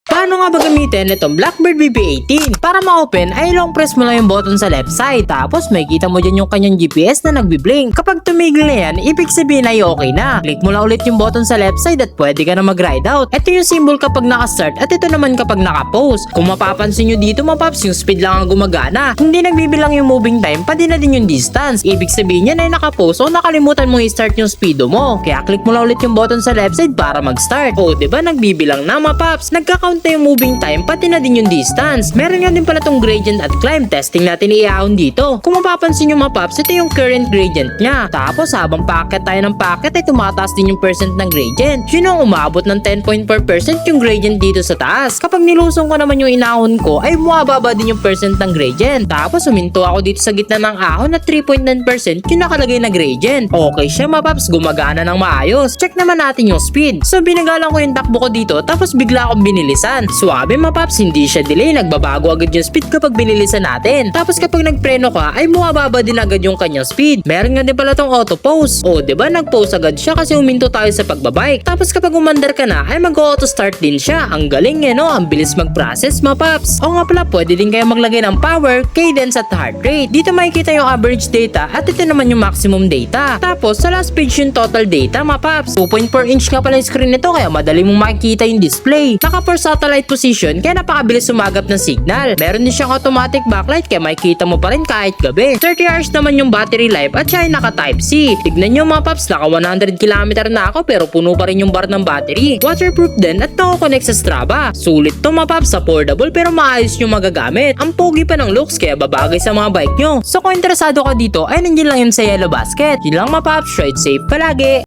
Paano nga ba gamitin itong Blackbird BB18? Para ma-open ay long press mo lang yung button sa left side. Tapos may kita mo dyan yung kanyang GPS na nagbiblink. Kapag tumigil na yan, ibig sabihin ay okay na. Click mo lang ulit yung button sa left side at pwede ka na mag-ride out. Ito yung symbol kapag naka-start at ito naman kapag naka-pause. Kung mapapansin nyo dito mga paps, yung speed lang ang gumagana. Hindi nagbibilang yung moving time, pati na din yung distance. Ibig sabihin yan ay naka-pause o nakalimutan mo i-start yung speedo mo. Kaya click mo lang ulit yung button sa left side para mag-start. O diba nagbibilang na mga paps? Nagka-count na yung moving time, pati na din yung distance. Meron nga din pala tong gradient at climb. Testing natin iahon dito. Kung mapapansin nyo mga paps, ito yung current gradient nya. Tapos habang packet tayo ng packet ay tumataas din yung percent ng gradient. Yun ang umabot ng 10.4% yung gradient dito sa taas. Kapag nilusong ko naman yung inahon ko ay bumababa din yung percent ng gradient. Tapos huminto ako dito sa gitna ng ahon at 3.9% yung nakalagay na gradient. Okay siya mga paps, gumagana ng maayos. Check naman natin yung speed. So binagalan ko yung takbo ko dito tapos bigla akong binilisan. Suwabe mga paps, hindi siya delay. Nagbabago agad yung speed kapag binilisan natin. Tapos kapag nagpreno ka ay bumababa din agad yung kanyang speed. Meron nga din pala tong auto pause. O diba nag-pause agad siya kasi huminto tayo sa pagbabike. Tapos kapag umandar ka na ay mag-auto start din siya. Ang galing no? Ang bilis mag-process mga paps. O nga pala, pwede din kayo maglagay ng power, cadence at heart rate. Dito makikita yung average data at ito naman yung maximum data. Tapos sa last page yung total data mga paps. 2.4 inch nga pala yung screen nito kaya madali mong makikita yung display. Naka-for satellite position kaya napakabilis sumagap ng signal. Meron din siyang automatic backlight kaya makikita mo pa rin kahit gabi. 30 hours naman yung battery life at siya ay naka type C. Tignan nyo mga paps, naka 100 km na ako pero puno pa rin yung bar ng battery. Waterproof din at nako-connect sa Strava. Sulit to mga paps, affordable pero maayos yung magagamit. Ang pogi pa ng looks kaya babagay sa mga bike nyo. So kung interesado ka dito ay nandiyan lang yun sa Yellow Basket. Yun lang mga paps, ride safe palagi.